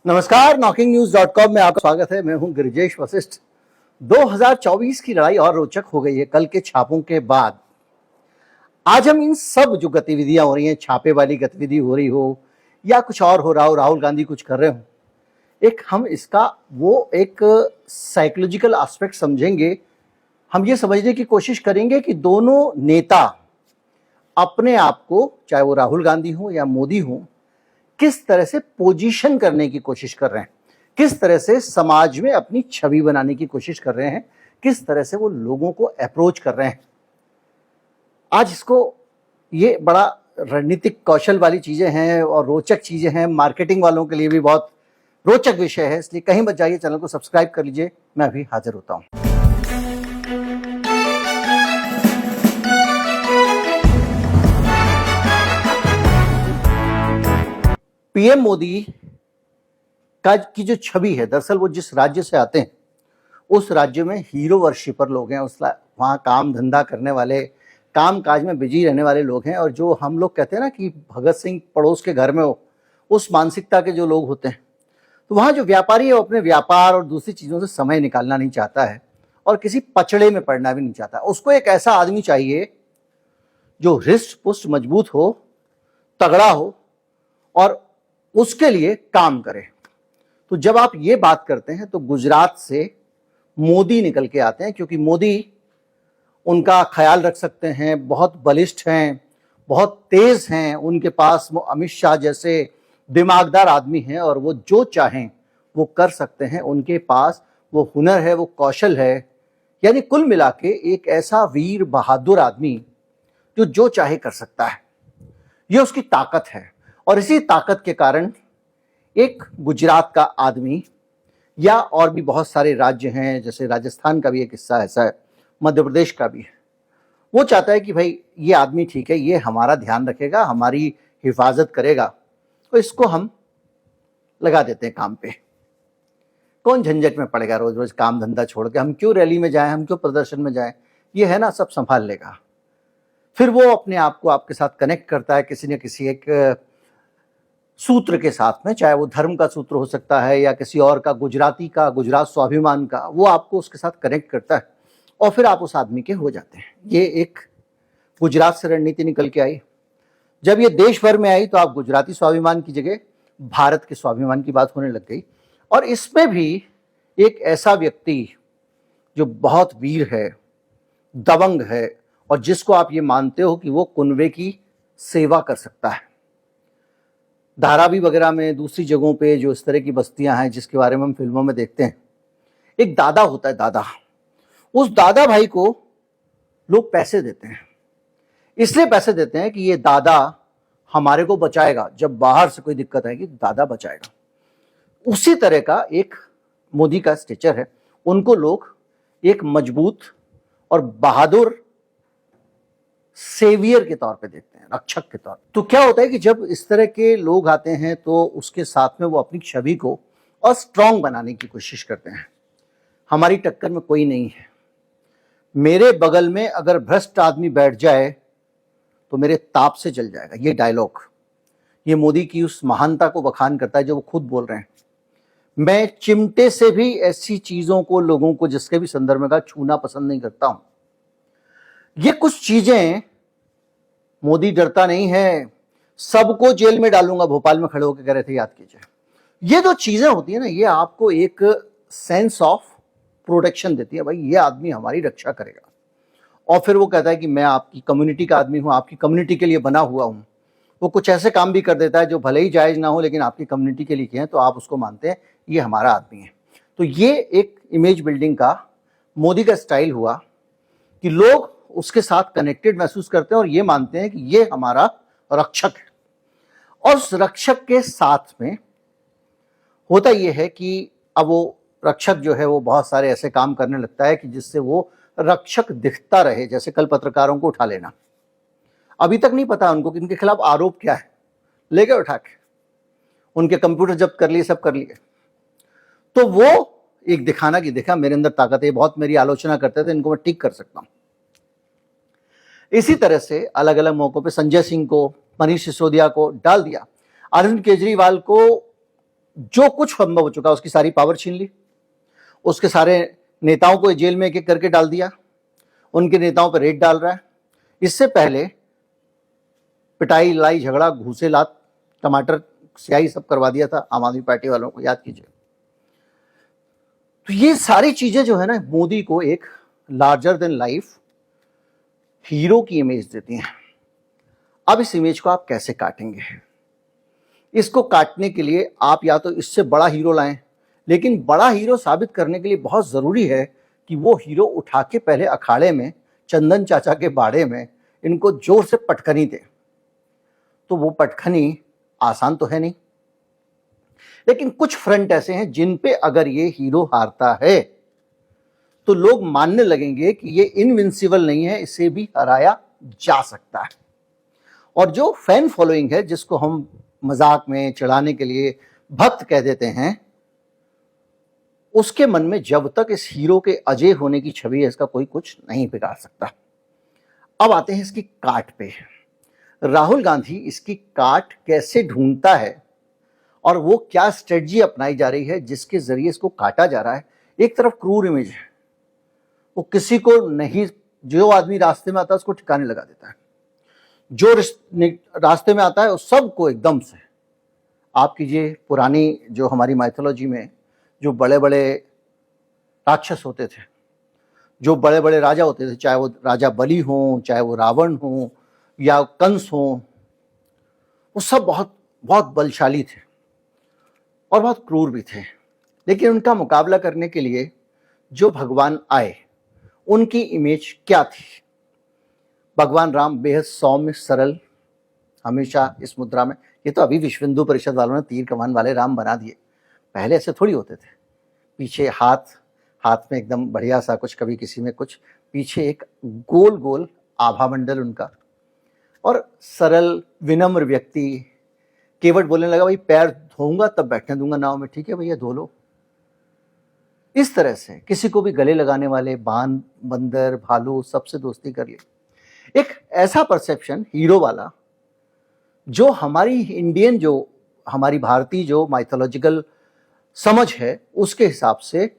नमस्कार, knocking-news.com में आपका स्वागत है। मैं हूं गिरिजेश वशिष्ठ। 2024 की लड़ाई और रोचक हो गई है कल के छापों के बाद। आज हम इन सब जो गतिविधियां हो रही हैं, छापे वाली गतिविधि हो रही हो या कुछ और हो रहा हो, राहुल गांधी कुछ कर रहे हो, हम इसका वो एक साइकोलॉजिकल एस्पेक्ट समझेंगे। हम ये समझने की कोशिश करेंगे कि दोनों नेता अपने आप को, चाहे वो राहुल गांधी हो या मोदी हो, किस तरह से पोजीशन करने की कोशिश कर रहे हैं, किस तरह से समाज में अपनी छवि बनाने की कोशिश कर रहे हैं, किस तरह से वो लोगों को अप्रोच कर रहे हैं। आज ये बड़ा रणनीतिक कौशल वाली चीजें हैं और रोचक चीजें हैं। मार्केटिंग वालों के लिए भी बहुत रोचक विषय है, इसलिए कहीं मत जाइए, चैनल को सब्सक्राइब कर लीजिए। मैं अभी हाजिर होता हूं। पीएम मोदी की जो छवि है, दरअसल वो जिस राज्य से आते हैं उस राज्य में हीरो वर्शिपर लोग हैं। वहाँ काम धंधा करने वाले, काम काज में बिजी रहने वाले लोग हैं। और जो हम लोग कहते हैं ना कि भगत सिंह पड़ोस के घर में हो, उस मानसिकता के जो लोग होते हैं, तो वहाँ जो व्यापारी है वो अपने व्यापार और दूसरी चीज़ों से समय निकालना नहीं चाहता है और किसी पचड़े में पड़ना भी नहीं चाहता। उसको एक ऐसा आदमी चाहिए जो हृष्ट पुष्ट मजबूत हो, तगड़ा हो और उसके लिए काम करे। तो जब आप ये बात करते हैं तो गुजरात से मोदी निकल के आते हैं, क्योंकि मोदी उनका ख्याल रख सकते हैं, बहुत बलिष्ठ हैं, बहुत तेज हैं, उनके पास वो अमित शाह जैसे दिमागदार आदमी हैं और वो जो चाहें वो कर सकते हैं। उनके पास वो हुनर है, वो कौशल है। यानी कुल मिला के एक ऐसा वीर बहादुर आदमी जो चाहे कर सकता है, ये उसकी ताकत है। और इसी ताकत के कारण एक गुजरात का आदमी, या और भी बहुत सारे राज्य हैं, जैसे राजस्थान का भी एक हिस्सा ऐसा है, मध्य प्रदेश का भी है, वो चाहता है कि भाई ये आदमी ठीक है, ये हमारा ध्यान रखेगा, हमारी हिफाजत करेगा, तो इसको हम लगा देते हैं काम पे। कौन झंझट में पड़ेगा रोज रोज काम धंधा छोड़ के, हम क्यों रैली में जाएं, हम क्यों प्रदर्शन में जाएं, ये है ना, सब संभाल लेगा। फिर वो अपने आप को आपके साथ कनेक्ट करता है किसी न किसी एक सूत्र के साथ में, चाहे वो धर्म का सूत्र हो सकता है या किसी और का, गुजराती का, गुजरात स्वाभिमान का, वो आपको उसके साथ कनेक्ट करता है और फिर आप उस आदमी के हो जाते हैं। ये एक गुजरात से रणनीति निकल के आई। जब ये देश भर में आई तो आप गुजराती स्वाभिमान की जगह भारत के स्वाभिमान की बात होने लग गई। और इसमें भी एक ऐसा व्यक्ति जो बहुत वीर है, दबंग है और जिसको आप ये मानते हो कि वो कुनबे की सेवा कर सकता है। धारावी वगैरह में, दूसरी जगहों पे जो इस तरह की बस्तियां हैं जिसके बारे में हम फिल्मों में देखते हैं, एक दादा होता है, दादा। उस दादा भाई को लोग पैसे देते हैं, इसलिए पैसे देते हैं कि ये दादा हमारे को बचाएगा, जब बाहर से कोई दिक्कत आएगी दादा बचाएगा। उसी तरह का एक मोदी का स्टेचर है। उनको लोग एक मजबूत और बहादुर सेवियर के तौर पे देखते हैं, रक्षक के तौर पे। तो क्या होता है कि जब इस तरह के लोग आते हैं तो उसके साथ में वो अपनी छवि को और स्ट्रांग बनाने की कोशिश करते हैं। हमारी टक्कर में कोई नहीं है, मेरे बगल में अगर भ्रष्ट आदमी बैठ जाए तो मेरे ताप से जल जाएगा। ये डायलॉग, ये मोदी की उस महानता को बखान करता है जो वो खुद बोल रहे हैं। मैं चिमटे से भी ऐसी चीजों को, लोगों को जिसके भी संदर्भ में का छूना पसंद नहीं करता हूं। ये कुछ चीजें, मोदी डरता नहीं है, सबको जेल में डालूंगा, भोपाल में खड़े होकर कह रहे थे, याद कीजिए। ये जो चीजें होती है ना, ये आपको एक सेंस ऑफ प्रोटेक्शन देती है, भाई ये आदमी हमारी रक्षा करेगा। और फिर वो कहता है कि मैं आपकी कम्युनिटी का आदमी हूं, आपकी कम्युनिटी के लिए बना हुआ हूं। वो कुछ ऐसे काम भी कर देता है जो भले ही जायज ना हो, लेकिन आपकी कम्युनिटी के लिए किए हैं तो आप उसको मानते हैं ये हमारा आदमी है। तो ये एक इमेज बिल्डिंग का मोदी का स्टाइल हुआ कि लोग उसके साथ कनेक्टेड महसूस करते हैं और ये मानते हैं कि ये हमारा रक्षक है। और उस रक्षक के साथ में होता यह है कि अब वो रक्षक जो है वो बहुत सारे ऐसे काम करने लगता है कि जिससे वो रक्षक दिखता रहे। जैसे कल पत्रकारों को उठा लेना, अभी तक नहीं पता उनको कि इनके खिलाफ आरोप क्या है, ले गए उठा के, उनके कंप्यूटर जब्त कर लिए, सब कर लिए। तो वो एक दिखाना कि देखा मेरे अंदर ताकत है, बहुत मेरी आलोचना करते थे, इनको मैं ठीक कर सकता हूं। इसी तरह से अलग अलग मौकों पे संजय सिंह को, मनीष सिसोदिया को डाल दिया। अरविंद केजरीवाल को जो कुछ संभव हो चुका उसकी सारी पावर छीन ली, उसके सारे नेताओं को जेल में एक एक करके डाल दिया, उनके नेताओं पर रेड डाल रहा है। इससे पहले पिटाई, लड़ाई झगड़ा, घूसे, लात, टमाटर, स्याही सब करवा दिया था आम आदमी पार्टी वालों को, याद कीजिए। तो ये सारी चीजें जो है ना, मोदी को एक लार्जर देन लाइफ हीरो की इमेज देती हैं। अब इस इमेज को आप कैसे काटेंगे? इसको काटने के लिए आप या तो इससे बड़ा हीरो लाएं, लेकिन बड़ा हीरो साबित करने के लिए बहुत जरूरी है कि वो हीरो उठा के पहले अखाड़े में, चंदन चाचा के बाड़े में इनको जोर से पटखनी दे। तो वो पटखनी आसान तो है नहीं, लेकिन कुछ फ्रंट ऐसे हैं जिन पे अगर ये हीरो हारता है तो लोग मानने लगेंगे कि ये इनविंसिबल नहीं है, इसे भी हराया जा सकता है। और जो फैन फॉलोइंग है, जिसको हम मजाक में चिढ़ाने के लिए भक्त कह देते हैं, उसके मन में जब तक इस हीरो के अजय होने की छवि है, इसका कोई कुछ नहीं बिगाड़ सकता। अब आते हैं इसकी काट पे। राहुल गांधी इसकी काट कैसे ढूंढता है और वो क्या स्ट्रेटजी अपनाई जा रही है जिसके जरिए इसको काटा जा रहा है। एक तरफ क्रूर इमेज है, वो किसी को नहीं, जो आदमी रास्ते में आता है उसको ठिकाने लगा देता है, जो रास्ते में आता है उस सबको एकदम से। आप कीजिए, पुरानी जो हमारी माइथोलॉजी में जो बड़े बड़े राक्षस होते थे, जो बड़े बड़े राजा होते थे, चाहे वो राजा बलि हो, चाहे वो रावण हो या कंस हो, वो सब बहुत बहुत बलशाली थे और बहुत क्रूर भी थे। लेकिन उनका मुकाबला करने के लिए जो भगवान आए, उनकी इमेज क्या थी? भगवान राम बेहद सौम्य, सरल, हमेशा इस मुद्रा में। ये तो अभी विश्व हिंदू परिषद वालों ने तीर कमान वाले राम बना दिए, पहले ऐसे थोड़ी होते थे। पीछे हाथ में एकदम बढ़िया सा कुछ, कभी किसी में कुछ, पीछे एक गोल गोल आभा मंडल उनका, और सरल विनम्र व्यक्ति। केवट बोलने लगा, भाई पैर धोऊंगा तब बैठने दूंगा नाव में, ठीक है भैया धो लो। इस तरह से किसी को भी गले लगाने वाले, बान, बंदर, भालू, सबसे दोस्ती कर ली। एक ऐसा परसेप्शन हीरो वाला जो हमारी इंडियन, जो हमारी भारतीय जो माइथोलॉजिकल समझ है, उसके हिसाब से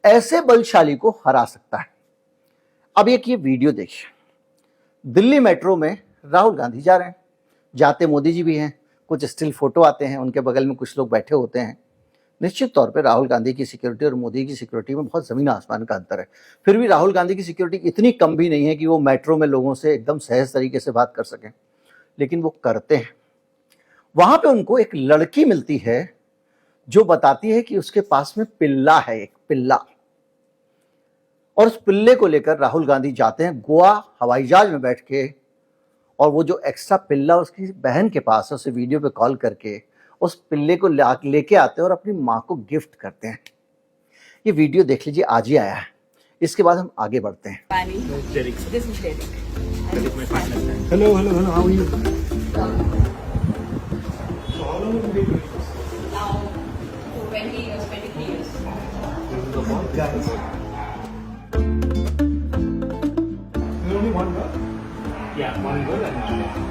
ऐसे बलशाली को हरा सकता है। अब एक ये वीडियो देखिए। दिल्ली मेट्रो में राहुल गांधी जा रहे हैं, जाते मोदी जी भी हैं, कुछ स्टिल फोटो आते हैं, उनके बगल में कुछ लोग बैठे होते हैं। निश्चित तौर पे राहुल गांधी की सिक्योरिटी और मोदी की सिक्योरिटी में बहुत जमीन आसमान का अंतर है। फिर भी राहुल गांधी की सिक्योरिटी इतनी कम भी नहीं है कि वो मेट्रो में लोगों से एकदम सहज तरीके से बात कर सकें, लेकिन वो करते हैं। वहां पे उनको एक लड़की मिलती है जो बताती है कि उसके पास में पिल्ला है, एक पिल्ला, और उस पिल्ले को लेकर राहुल गांधी जाते हैं गोवा हवाई जहाज में बैठ के, और वो जो एक्स्ट्रा पिल्ला उसकी बहन के पास है, उसे वीडियो पे कॉल करके उस पिल्ले को लेके आते हैं और अपनी माँ को गिफ्ट करते हैं। ये वीडियो देख लीजिए, आज ही आया है। इसके बाद हम आगे बढ़ते हैं। Hello, how are you? Now 20 years, 23 years. Guys. There's only one girl? Yeah, one girl and one boy.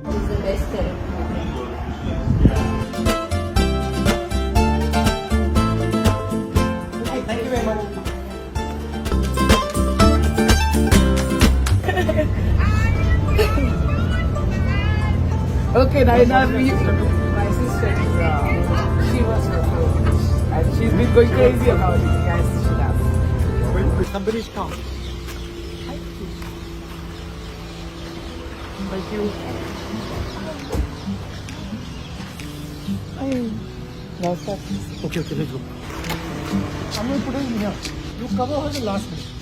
This is the best therapy. Thank you very much. Okay, Naina, my sister is, she was her phone. And she's been going crazy about it. Guys, she loves. Will somebody's come? Thank you. Okay, let's go. I'm going to put it in here. You cover her the last minute.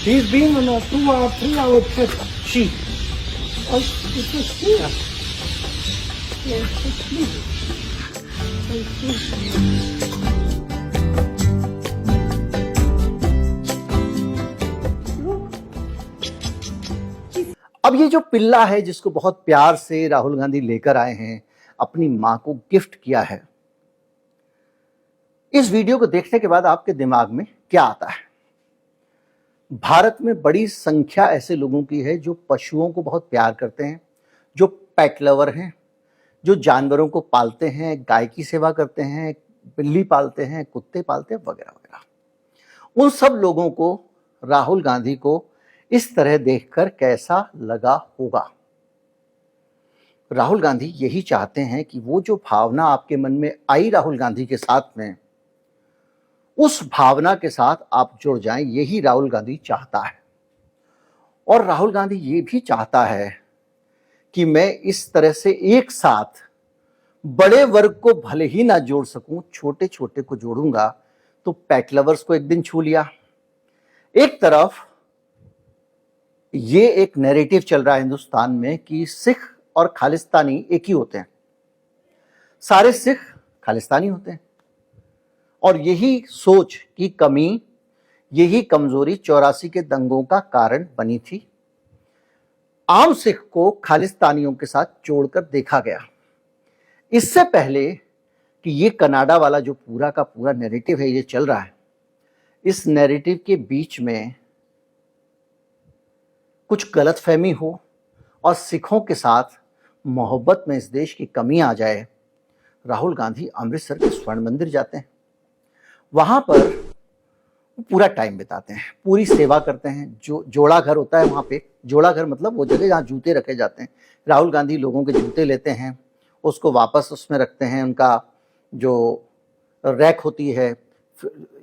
He's been on a 2-hour, 3-hour trip. She. Oh, it's a she. Yes, it's she. अब अब ये जो पिल्ला है जिसको बहुत प्यार से राहुल गांधी लेकर आए हैं, अपनी मां को गिफ्ट किया है, इस वीडियो को देखने के बाद आपके दिमाग में क्या आता है? भारत में बड़ी संख्या ऐसे लोगों की है जो पशुओं को बहुत प्यार करते हैं, जो पेट लवर हैं, जो जानवरों को पालते हैं, गाय की सेवा करते हैं, बिल्ली पालते हैं, कुत्ते पालते हैं, वगैरह वगैरह। उन सब लोगों को राहुल गांधी को इस तरह देखकर कैसा लगा होगा? राहुल गांधी यही चाहते हैं कि वो जो भावना आपके मन में आई राहुल गांधी के साथ में, उस भावना के साथ आप जुड़ जाएं। यही राहुल गांधी चाहता है। और राहुल गांधी ये भी चाहता है कि मैं इस तरह से एक साथ बड़े वर्ग को भले ही ना जोड़ सकूं, छोटे छोटे को जोड़ूंगा। तो पेट लवर्स को एक दिन छू लिया। एक तरफ ये एक नैरेटिव चल रहा है हिंदुस्तान में कि सिख और खालिस्तानी एक ही होते हैं, सारे सिख खालिस्तानी होते हैं। और यही सोच की कमी, यही कमजोरी 84 के दंगों का कारण बनी थी। आम सिख को खालिस्तानियों के साथ जोड़कर देखा गया। इससे पहले कि ये कनाडा वाला जो पूरा का पूरा नैरेटिव है ये चल रहा है, इस नैरेटिव के बीच में कुछ गलतफहमी हो और सिखों के साथ मोहब्बत में इस देश की कमी आ जाए, राहुल गांधी अमृतसर के स्वर्ण मंदिर जाते हैं। वहां पर पूरा टाइम बिताते हैं, पूरी सेवा करते हैं। जो जोड़ा घर होता है वहां पे, जोड़ा घर मतलब वो जगह जहाँ जूते रखे जाते हैं। राहुल गांधी लोगों के जूते लेते हैं, उसको वापस उसमें रखते हैं, उनका जो रैक होती है,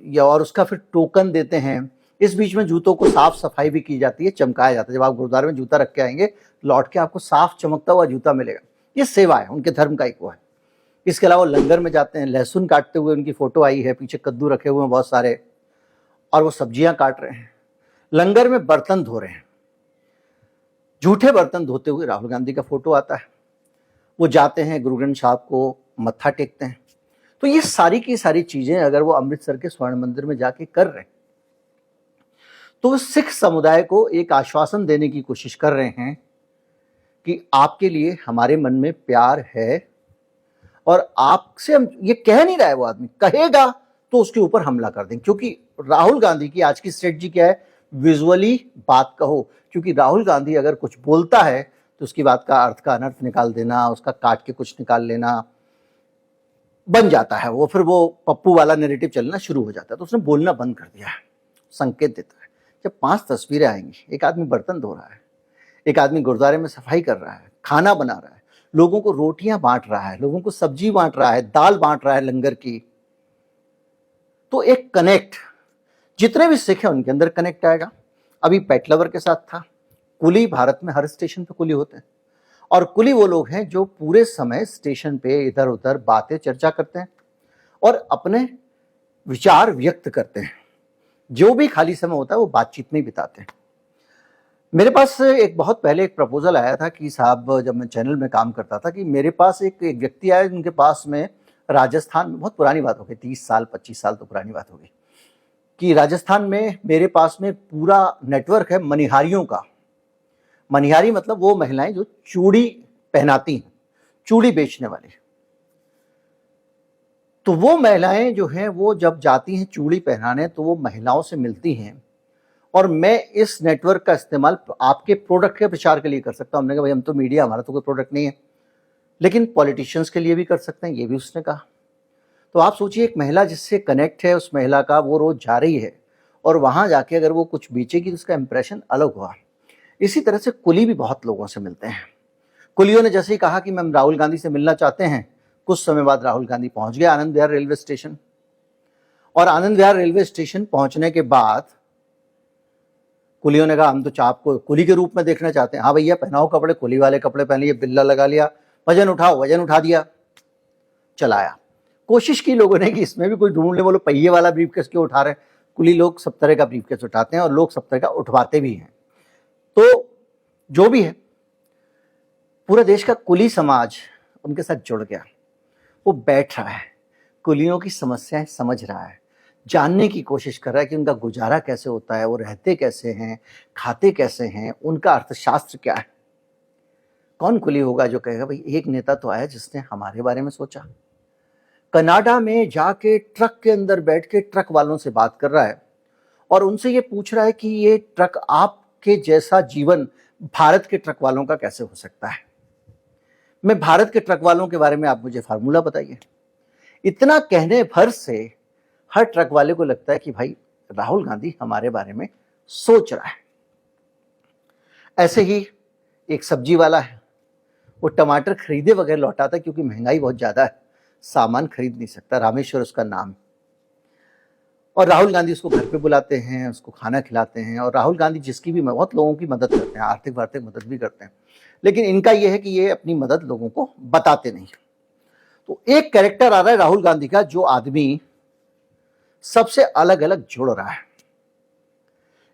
या और उसका फिर टोकन देते हैं। इस बीच में जूतों को साफ सफाई भी की जाती है, चमकाया जाता है। जब आप गुरुद्वारे में जूता रख के आएंगे, लौट के आपको साफ चमकता हुआ जूता मिलेगा। ये सेवा है, उनके धर्म का एक वो है। इसके अलावा लंगर में जाते हैं, लहसुन काटते हुए उनकी फोटो आई है, पीछे कद्दू रखे हुए हैं बहुत सारे, और वो सब्जियां काट रहे हैं। लंगर में बर्तन धो रहे हैं, झूठे बर्तन धोते हुए राहुल गांधी का फोटो आता है। वो जाते हैं, गुरु ग्रंथ साहब को मत्था टेकते हैं। तो ये सारी की सारी चीजें अगर वो अमृतसर के स्वर्ण मंदिर में जाके कर रहे हैं, तो वो सिख समुदाय को एक आश्वासन देने की कोशिश कर रहे हैं कि आपके लिए हमारे मन में प्यार है, और आपसे हम, ये कह नहीं रहा है वो आदमी, कहेगा तो उसके ऊपर हमला कर देंगे। क्योंकि राहुल गांधी की आज की स्ट्रेटजी क्या है? विजुअली बात कहो। क्योंकि राहुल गांधी अगर कुछ बोलता है तो उसकी बात का अर्थ का अनर्थ निकाल देना, उसका काट के कुछ निकाल लेना बन जाता है। वो फिर वो पप्पू वाला नैरेटिव चलना शुरू हो जाता है। तो उसने बोलना बंद कर दिया है, संकेत देता है। जब 5 तस्वीरें आएंगी, एक आदमी बर्तन धो रहा है, एक आदमी गुरुद्वारे में सफाई कर रहा है, खाना बना रहा है, लोगों को रोटियां बांट रहा है, लोगों को सब्जी बांट रहा है, दाल बांट रहा है लंगर की, तो एक कनेक्ट, जितने भी सिख हैं उनके अंदर कनेक्ट आएगा। अभी पेट लवर के साथ था। कुली, भारत में हर स्टेशन पे कुली होते हैं, और कुली वो लोग हैं जो पूरे समय स्टेशन पे इधर उधर बातें चर्चा करते हैं और अपने विचार व्यक्त करते हैं। जो भी खाली समय होता है वो बातचीत में बिताते हैं। मेरे पास एक बहुत पहले एक प्रपोजल आया था कि साहब, जब मैं चैनल में काम करता था, कि मेरे पास एक व्यक्ति आया, उनके पास में राजस्थान में, बहुत पुरानी बात हो गई, 30 साल 25 साल तो पुरानी बात हो गई, कि राजस्थान में मेरे पास में पूरा नेटवर्क है मनिहारियों का। मनिहारी मतलब वो महिलाएं जो चूड़ी पहनाती हैं, चूड़ी बेचने वाली। तो वो महिलाएं जो हैं वो जब जाती हैं चूड़ी पहनाने, तो वो महिलाओं से मिलती हैं। और मैं इस नेटवर्क का इस्तेमाल आपके प्रोडक्ट के प्रचार के लिए कर सकता हूं। हमने कहा भाई हम तो मीडिया, हमारा तो कोई प्रोडक्ट नहीं है, लेकिन पॉलिटिशियंस के लिए भी कर सकते हैं, ये भी उसने कहा। तो आप सोचिए, एक महिला जिससे कनेक्ट है, उस महिला का वो रोज जा रही है, और वहां जाके अगर वो कुछ बेचेगी तो उसका इंप्रेशन अलग हुआ। इसी तरह से कुली भी बहुत लोगों से मिलते हैं। कुलियों ने जैसे ही कहा कि हम राहुल गांधी से मिलना चाहते हैं, कुछ समय बाद राहुल गांधी पहुंच गए आनंद विहार रेलवे स्टेशन। और आनंद विहार रेलवे स्टेशन पहुंचने के बाद कुलियों ने कहा हम तो आपको कुली के रूप में देखना चाहते हैं। हाँ भैया, पहनाओ कपड़े, कुली वाले कपड़े पहन लिए, बिल्ला लगा लिया, वजन उठाओ, वजन उठा दिया, चलाया। कोशिश की लोगों ने कि इसमें भी कोई ढूंढ ले, बोलो पहिए वाला ब्रीफकेस क्यों उठा रहे हैं। कुली लोग सब तरह का ब्रीफकेस उठाते हैं और लोग सब तरह का उठवाते भी हैं। तो जो भी है, पूरा देश का कुली समाज उनके साथ जुड़ गया। वो बैठ रहा है, कुलियों की समस्याएं समझ रहा है, जानने की कोशिश कर रहा है कि उनका गुजारा कैसे होता है, वो रहते कैसे हैं, खाते कैसे हैं, उनका अर्थशास्त्र क्या है। कौन कुली होगा जो कहेगा भाई एक नेता तो आया जिसने हमारे बारे में सोचा। कनाडा में जाके ट्रक के अंदर बैठ के ट्रक वालों से बात कर रहा है और उनसे ये पूछ रहा है कि ये ट्रक आपके जैसा जीवन भारत के ट्रक वालों का कैसे हो सकता है। मैं भारत के ट्रक वालों के बारे में आप मुझे फार्मूला बताइए। इतना कहने भर से हर ट्रक वाले को लगता है कि भाई राहुल गांधी हमारे बारे में सोच रहा है। ऐसे ही एक सब्जी वाला है, वो टमाटर खरीदे बगैर लौटाता क्योंकि महंगाई बहुत ज्यादा है, सामान खरीद नहीं सकता। रामेश्वर उसका नाम। और राहुल गांधी उसको घर पे बुलाते हैं, उसको खाना खिलाते हैं। और राहुल गांधी जिसकी भी बहुत लोगों की मदद करते हैं, आर्थिक वार्थिक मदद भी करते हैं, लेकिन इनका यह है कि ये अपनी मदद लोगों को बताते नहीं। तो एक कैरेक्टर आ रहा है राहुल गांधी का, जो आदमी सबसे अलग अलग जुड़ रहा है।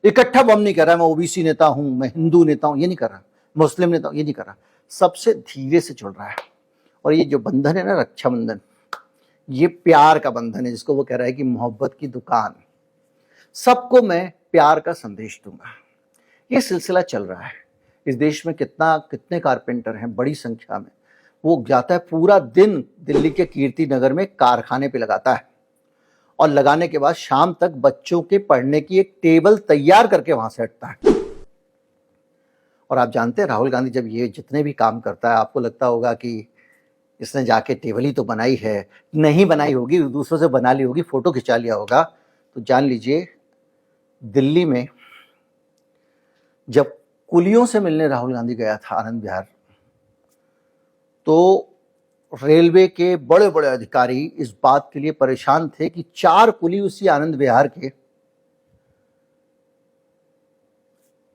इकट्ठा बम नहीं कर रहा है, मैं ओबीसी नेता हूं, मैं हिंदू नेता हूं, ये नहीं कर रहा, मुस्लिम नेता हूं, ये नहीं कर रहा, सबसे धीरे से जुड़ रहा है। और ये जो बंधन है ना, रक्षाबंधन, ये प्यार का बंधन है, जिसको वो कह रहा है कि मोहब्बत की दुकान, सबको मैं प्यार का संदेश दूंगा। ये सिलसिला चल रहा है। इस देश में कितने कारपेंटर हैं, बड़ी संख्या में। वो जाता है पूरा दिन दिल्ली के कीर्ति नगर में कारखाने पे लगाता है और लगाने के बाद शाम तक बच्चों के पढ़ने की एक टेबल तैयार करके वहां से हटता है। और आप जानते हैं राहुल गांधी जब ये जितने भी काम करता है, आपको लगता होगा कि इसने जाके टेबल ही तो बनाई है, नहीं बनाई होगी, दूसरों से बना ली होगी, फोटो खिंचा लिया होगा। तो जान लीजिए दिल्ली में जब कुलियों से मिलने राहुल गांधी गया था आनंद विहार, तो रेलवे के बड़े बड़े अधिकारी इस बात के लिए परेशान थे कि 4 कुली उसी आनंद विहार के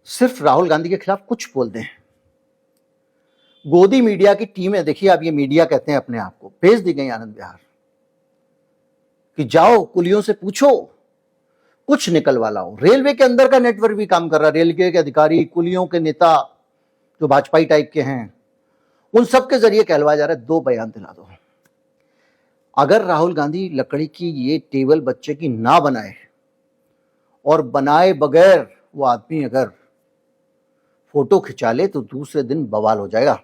सिर्फ राहुल गांधी के खिलाफ कुछ बोल दें। गोदी मीडिया की टीमें, देखिए आप, ये मीडिया कहते हैं अपने आप को, भेज दी गई आनंद विहार कि जाओ कुलियों से पूछो, कुछ निकलवा लाओ। रेलवे के अंदर का नेटवर्क भी काम कर रहा है। रेलवे के अधिकारी, कुलियों के नेता जो भाजपाई टाइप के हैं, उन सब के जरिए कहलवाया जा रहा है 2 बयान दिला दो। अगर राहुल गांधी लकड़ी की ये टेबल बच्चे की ना बनाए और बनाए बगैर वो आदमी अगर फोटो खिंचा ले तो दूसरे दिन बवाल हो जाएगा।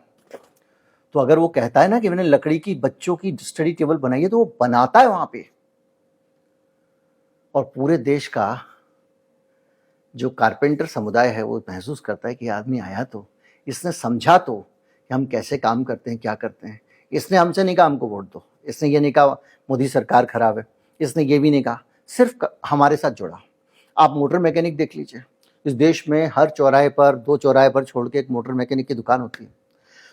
तो अगर वो कहता है ना कि मैंने लकड़ी की बच्चों की स्टडी टेबल बनाई है, तो वो बनाता है वहां पे। और पूरे देश का जो कारपेंटर समुदाय है वो महसूस करता है कि आदमी आया तो इसने समझा तो कि हम कैसे काम करते हैं, क्या करते हैं। इसने हमसे नहीं कहा हमको वोट दो, इसने ये नहीं कहा मोदी सरकार खराब है, इसने ये भी नहीं कहा, सिर्फ हमारे साथ जुड़ा। आप मोटर मैकेनिक देख लीजिए, इस देश में हर चौराहे पर, 2 चौराहे पर छोड़ के एक मोटर मैकेनिक की दुकान होती है।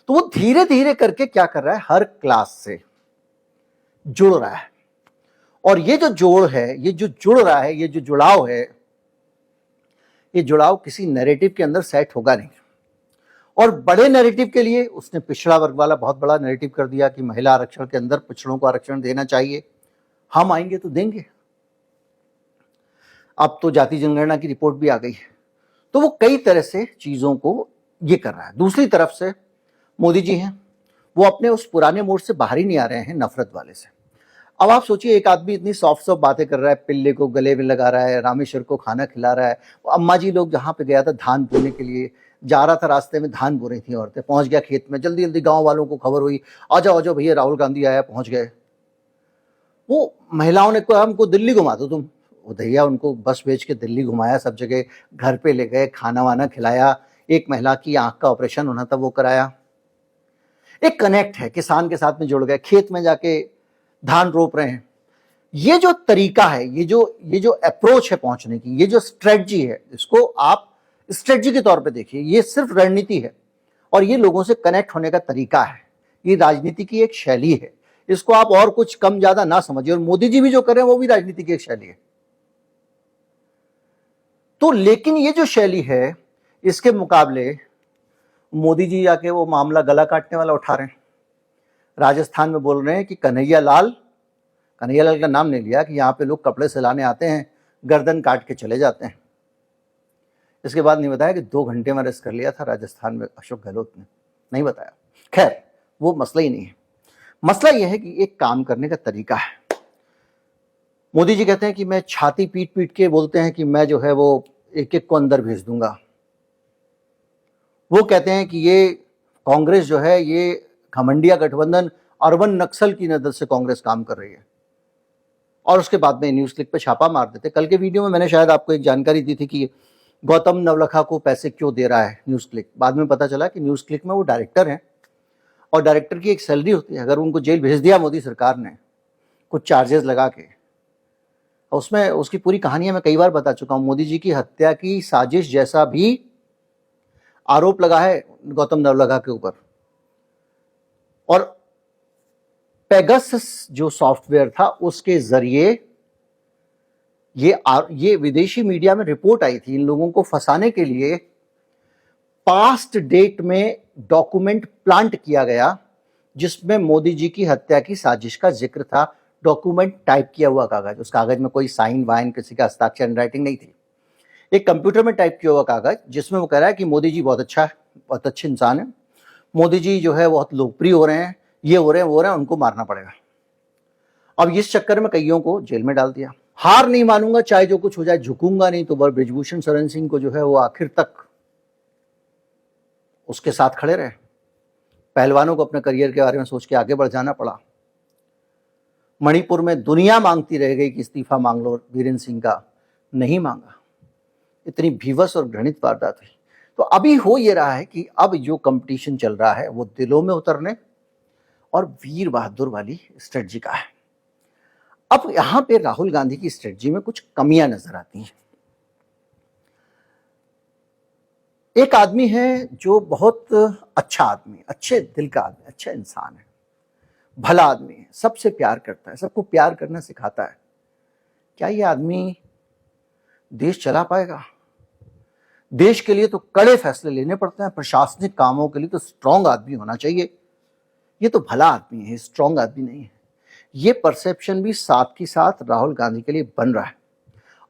तो वो धीरे धीरे करके क्या कर रहा है, हर क्लास से जुड़ रहा है। और ये जो जोड़ है, ये जो जुड़ रहा है, ये जो जुड़ाव है, ये जुड़ाव किसी नैरेटिव के अंदर सेट होगा नहीं। और बड़े नैरेटिव के लिए उसने पिछड़ा वर्ग वाला बहुत बड़ा नैरेटिव कर दिया कि महिला आरक्षण के अंदर पिछड़ों को आरक्षण देना चाहिए, हम आएंगे तो देंगे। अब तो जाति जनगणना की रिपोर्ट भी आ गई है। तो वो कई तरह से चीजों को ये कर रहा है। दूसरी तरफ से मोदी जी हैं, वो अपने उस पुराने मोड से बाहर ही नहीं आ रहे हैं, नफरत वाले से। अब आप सोचिए, एक आदमी इतनी सॉफ्ट बातें कर रहा है, पिल्ले को गले में लगा रहा है, रामेश्वर को खाना खिला रहा है। अम्मा जी लोग जहाँ पे गया था धान बोने के लिए, जा रहा था, रास्ते में धान बो रही थी औरतें, पहुंच गया खेत में, जल्दी जल्दी गांव वालों को खबर हुई, आ जाओ भैया राहुल गांधी आया, पहुंच गए। वो महिलाओं ने कहा हमको दिल्ली घुमा दो तुम, वो भैया उनको बस भेज के दिल्ली घुमाया, सब जगह घर पे ले गए, खाना वाना खिलाया। एक महिला की आंख का ऑपरेशन होना था, वो कराया। एक कनेक्ट है, किसान के साथ में जुड़ गए, खेत में जाके धान रोप रहे हैं। ये जो तरीका है, ये जो अप्रोच है पहुंचने की, ये जो स्ट्रेटजी है, इसको आप स्ट्रेटजी के तौर पे देखिए। ये सिर्फ रणनीति है और ये लोगों से कनेक्ट होने का तरीका है। ये राजनीति की एक शैली है, इसको आप और कुछ कम ज्यादा ना समझिए। और मोदी जी भी जो कर रहे हैं वो भी राजनीति की एक शैली है। तो लेकिन ये जो शैली है, इसके मुकाबले मोदी जी जाके वो मामला गला काटने वाला उठा रहे हैं। राजस्थान में बोल रहे हैं कि कन्हैया लाल का नाम नहीं लिया, कि यहाँ पे लोग कपड़े सिलाने आते हैं, गर्दन काट के चले जाते हैं। इसके बाद नहीं बताया कि 2 घंटे में अरेस्ट कर लिया था राजस्थान में अशोक गहलोत ने, नहीं बताया। खैर वो मसला ही नहीं है। मसला यह है कि एक काम करने का तरीका है। मोदी जी कहते हैं कि मैं छाती पीट पीट के बोलते हैं कि मैं जो है वो एक एक को अंदर भेज दूंगा। वो कहते हैं कि ये कांग्रेस जो है ये घमंडिया गठबंधन, अर्बन नक्सल की नजर से कांग्रेस काम कर रही है। और उसके बाद में न्यूज क्लिक पे छापा मार देते। कल के वीडियो में मैंने शायद आपको एक जानकारी दी थी कि गौतम नवलखा को पैसे क्यों दे रहा है न्यूज क्लिक। बाद में पता चला कि न्यूज क्लिक में वो डायरेक्टर हैं और डायरेक्टर की एक सैलरी होती है। अगर उनको जेल भेज दिया मोदी सरकार ने कुछ चार्जेस लगा के, उसमें उसकी पूरी कहानियां मैं कई बार बता चुका हूं। मोदी जी की हत्या की साजिश जैसा भी आरोप लगा है गौतम नवलखा के ऊपर। और पेगासस जो सॉफ्टवेयर था उसके जरिए ये विदेशी मीडिया में रिपोर्ट आई थी। इन लोगों को फंसाने के लिए पास्ट डेट में डॉक्यूमेंट प्लांट किया गया जिसमें मोदी जी की हत्या की साजिश का जिक्र था। डॉक्यूमेंट टाइप किया हुआ कागज, उस कागज में कोई साइन वाइन किसी का हस्ताक्षर हैंडराइटिंग नहीं थी। एक कंप्यूटर में टाइप किया हुआ कागज जिसमें वो कह रहा है कि मोदी जी बहुत अच्छा है, बहुत अच्छे इंसान है, मोदी जी जो है बहुत लोकप्रिय हो रहे हैं, ये हो रहे हैं वो हो रहे हैं, उनको मारना पड़ेगा। अब इस चक्कर में कईयों को जेल में डाल दिया। हार नहीं मानूंगा चाहे जो कुछ हो जाए, झुकूंगा नहीं, तो ब्रिजभूषण शरण सिंह को जो है वो आखिर तक उसके साथ खड़े रहे। पहलवानों को अपने करियर के बारे में सोच के आगे बढ़ जाना पड़ा। मणिपुर में दुनिया मांगती रह गई कि इस्तीफा मांग लो बीरेंद्र सिंह का, नहीं मांगा। इतनी भीवस और घृणित वारदात हुई। तो अभी हो ये रहा है कि अब जो कंपटीशन चल रहा है वो दिलों में उतरने और वीर बहादुर वाली स्ट्रेटजी का है। अब यहां पे राहुल गांधी की स्ट्रेटजी में कुछ कमियां नजर आती हैं। एक आदमी है जो बहुत अच्छा आदमी, अच्छे दिल का आदमी, अच्छा इंसान है, भला आदमी है, सबसे प्यार करता है, सबको प्यार करना सिखाता है। क्या ये आदमी देश चला पाएगा? देश के लिए तो कड़े फैसले लेने पड़ते हैं, प्रशासनिक कामों के लिए तो स्ट्रांग आदमी होना चाहिए। ये तो भला आदमी है, स्ट्रांग आदमी नहीं है। ये परसेप्शन भी साथ ही साथ राहुल गांधी के लिए बन रहा है।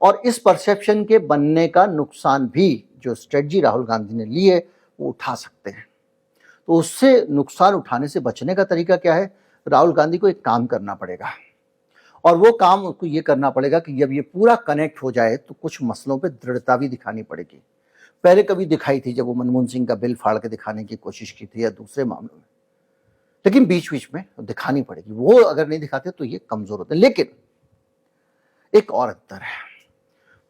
और इस परसेप्शन के बनने का नुकसान भी जो स्ट्रेटजी राहुल गांधी ने ली है वो उठा सकते हैं। तो उससे नुकसान उठाने से बचने का तरीका क्या है? राहुल गांधी को एक काम करना पड़ेगा और वो काम उसको ये करना पड़ेगा कि जब ये पूरा कनेक्ट हो जाए तो कुछ मसलों पे दृढ़ता भी दिखानी पड़ेगी। पहले कभी दिखाई थी जब वो मनमोहन सिंह का बिल फाड़ के दिखाने की कोशिश की थी या दूसरे मामलों में, लेकिन बीच बीच में दिखानी पड़ेगी। वो अगर नहीं दिखाते तो ये कमजोर होते हैं। लेकिन एक और अंतर है,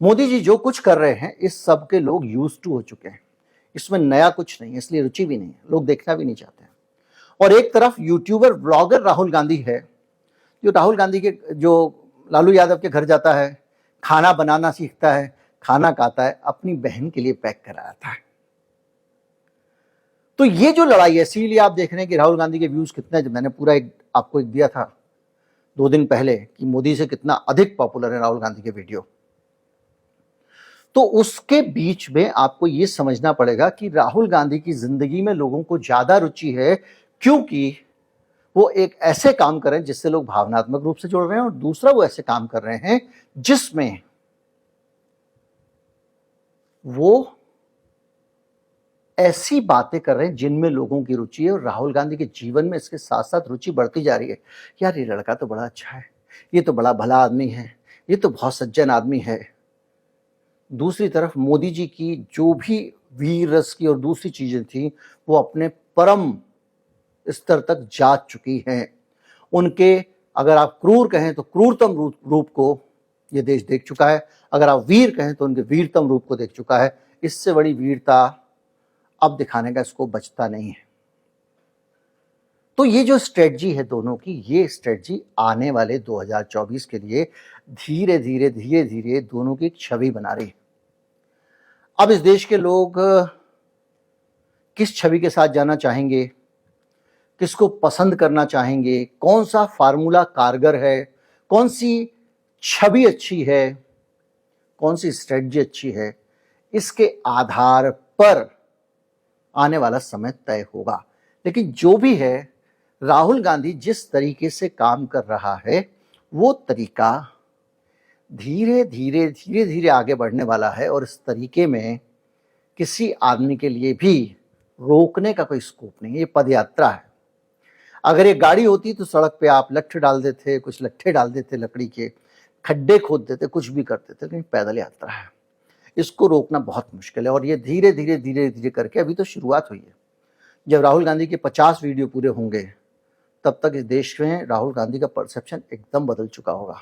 मोदी जी जो कुछ कर रहे हैं इस सब के लोग यूज्ड टू हो चुके हैं, इसमें नया कुछ नहीं है, इसलिए रुचि भी नहीं है, लोग देखना भी नहीं चाहते हैं। और एक तरफ यूट्यूबर ब्लॉगर राहुल गांधी है जो राहुल गांधी के जो लालू यादव के घर जाता है, खाना बनाना सीखता है, खाना खाता है, अपनी बहन के लिए पैक कराता है। तो ये जो लड़ाई है, इसीलिए आप देख रहे हैं कि राहुल गांधी के व्यूज कितने, जब मैंने पूरा आपको एक दिया था 2 दिन पहले कि मोदी से कितना अधिक पॉपुलर है राहुल गांधी के वीडियो। तो उसके बीच में आपको ये समझना पड़ेगा कि राहुल गांधी की जिंदगी में लोगों को ज्यादा रुचि है क्योंकि वो एक ऐसे काम कर रहे हैं जिससे लोग भावनात्मक रूप से जुड़ रहे हैं, और दूसरा वो ऐसे काम कर रहे हैं जिसमें वो ऐसी बातें कर रहे हैं जिनमें लोगों की रुचि है। और राहुल गांधी के जीवन में इसके साथ साथ रुचि बढ़ती जा रही है। यार ये लड़का तो बड़ा अच्छा है, ये तो बड़ा भला आदमी है, ये तो बहुत सज्जन आदमी है। दूसरी तरफ मोदी जी की जो भी वीर रस की और दूसरी चीजें थी वो अपने परम स्तर तक जा चुकी हैं। उनके अगर आप क्रूर कहें तो क्रूरतम रूप को ये देश देख चुका है, अगर आप वीर कहें तो उनके वीरतम रूप को देख चुका है। इससे बड़ी वीरता अब दिखाने का इसको बचता नहीं है। तो ये जो स्ट्रेटजी है दोनों की, ये स्ट्रेटजी आने वाले 2024 के लिए धीरे धीरे दोनों की एक छवि बना रही है। अब इस देश के लोग किस छवि के साथ जाना चाहेंगे, किसको पसंद करना चाहेंगे, कौन सा फार्मूला कारगर है, कौन सी छवि अच्छी है, कौन सी स्ट्रेटजी अच्छी है, इसके आधार पर आने वाला समय तय होगा। लेकिन जो भी है, राहुल गांधी जिस तरीके से काम कर रहा है वो तरीका धीरे धीरे आगे बढ़ने वाला है। और इस तरीके में किसी आदमी के लिए भी रोकने का कोई स्कोप नहीं है। ये पदयात्रा है। अगर ये गाड़ी होती तो सड़क पे आप लट्ठे डाल देते, कुछ लट्ठे डाल देते, लकड़ी के खड्डे खोद देते, कुछ भी करते थे, लेकिन पैदल यात्रा है, इसको रोकना बहुत मुश्किल है। और ये धीरे धीरे करके अभी तो शुरुआत हुई है। जब राहुल गांधी के 50 वीडियो पूरे होंगे तब तक इस देश में राहुल गांधी का परसेप्शन एकदम बदल चुका होगा।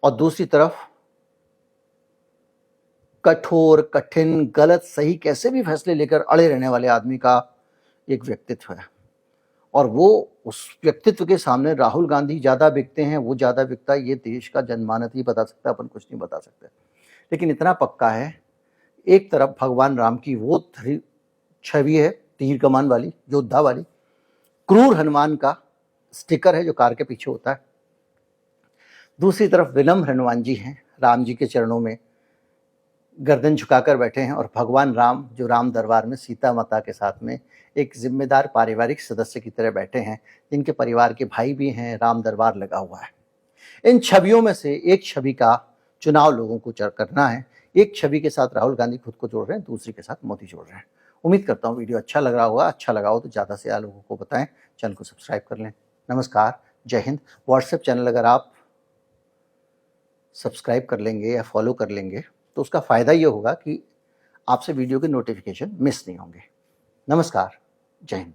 और दूसरी तरफ कठोर, कठिन, गलत, सही कैसे भी फैसले लेकर अड़े रहने वाले आदमी का एक व्यक्तित्व है, और वो उस व्यक्तित्व के सामने राहुल गांधी ज़्यादा बिकते हैं, वो ज़्यादा बिकता है, ये देश का जनमानस ही बता सकता है, अपन कुछ नहीं बता सकते। लेकिन इतना पक्का है, एक तरफ भगवान राम की वो छवि है, तीर कमान वाली, योद्धा वाली, क्रूर हनुमान का स्टिकर है जो कार के पीछे होता है। दूसरी तरफ विनम्र हनुमान जी हैं, राम जी के चरणों में गर्दन झुकाकर बैठे हैं, और भगवान राम जो राम दरबार में सीता माता के साथ में एक जिम्मेदार पारिवारिक सदस्य की तरह बैठे हैं, जिनके परिवार के भाई भी हैं, राम दरबार लगा हुआ है। इन छवियों में से एक छवि का चुनाव लोगों को करना है। एक छवि के साथ राहुल गांधी खुद को जोड़ रहे हैं, दूसरी के साथ मोदी जोड़ रहे हैं। उम्मीद करता हूँ वीडियो अच्छा लग रहा होगा। अच्छा लगा हो तो ज़्यादा से ज़्यादा लोगों को बताएं, चैनल को सब्सक्राइब कर लें। नमस्कार, जय हिंद। व्हाट्सएप चैनल अगर आप सब्सक्राइब कर लेंगे या फॉलो कर लेंगे तो उसका फ़ायदा ये होगा कि आपसे वीडियो के नोटिफिकेशन मिस नहीं होंगे। नमस्कार, जय हिंद।